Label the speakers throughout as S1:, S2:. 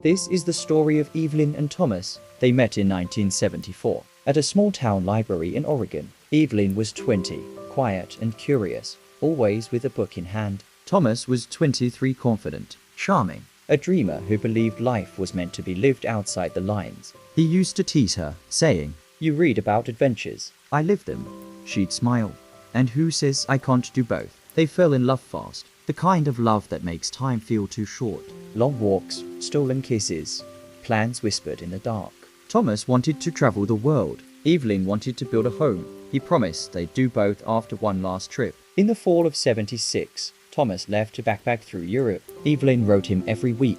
S1: This is the story of Evelyn and Thomas. They met in 1974 at a small town library in Oregon. Evelyn was 20, quiet and curious, always with a book in hand. Thomas was 23, confident, charming, a dreamer who believed life was meant to be lived outside the lines. He used to tease her, saying, "You read about adventures. I live them." She'd smile. "And who says I can't do both?" They fell in love fast, the kind of love that makes time feel too short. Long walks, stolen kisses, plans whispered in the dark. Thomas wanted to travel the world. Evelyn wanted to build a home. He promised they'd do both after one last trip. In the fall of '76, Thomas left to backpack through Europe. Evelyn wrote him every week,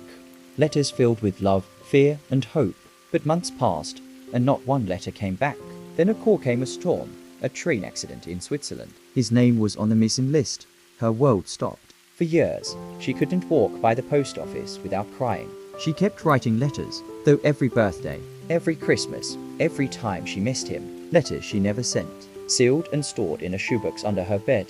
S1: letters filled with love, fear, and hope. But months passed, and not one letter came back. Then a call came, a storm, a train accident in Switzerland. His name was on the missing list. Her world stopped. For years, she couldn't walk by the post office without crying. She kept writing letters, though every birthday, every Christmas, every time she missed him. Letters she never sent, sealed and stored in a shoebox under her bed.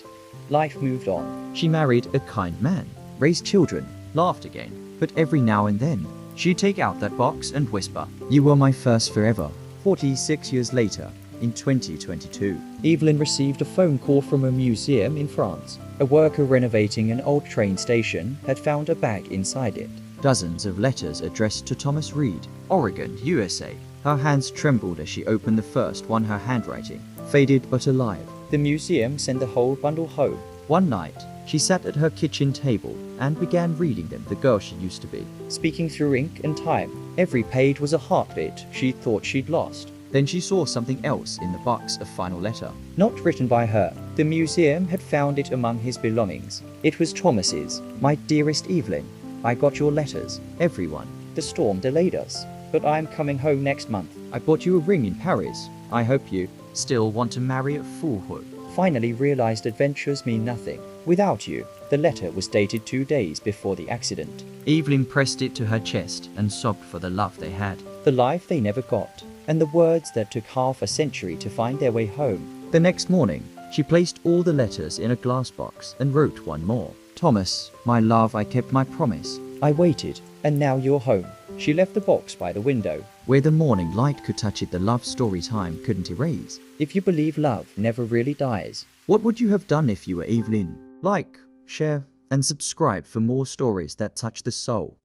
S1: Life moved on. She married a kind man, raised children, laughed again. But every now and then, she'd take out that box and whisper, "You were my first forever." 46 years later, in 2022, Evelyn received a phone call from a museum in France. A worker renovating an old train station had found a bag inside it. Dozens of letters addressed to Thomas Reed, Oregon, USA. Her hands trembled as she opened the first one, her handwriting, faded but alive. The museum sent the whole bundle home. One night, she sat at her kitchen table and began reading them, the girl she used to be, speaking through ink and time. Every page was a heartbeat she thought she'd lost. Then she saw something else in the box, a final letter. Not written by her. The museum had found it among his belongings. It was Thomas's. "My dearest Evelyn, I got your letters. Everyone. The storm delayed us, but I'm coming home next month. I bought you a ring in Paris. I hope you still want to marry at foolhood. Finally realized adventures mean nothing without you." The letter was dated 2 days before the accident. Evelyn pressed it to her chest and sobbed for the love they had, the life they never got, and the words that took half a century to find their way home. The next morning, she placed all the letters in a glass box and wrote one more. "Thomas, my love, I kept my promise. I waited, and now you're home." She left the box by the window, where the morning light could touch it, the love story time couldn't erase. If you believe love never really dies, what would you have done if you were Evelyn? Like, share, and subscribe for more stories that touch the soul.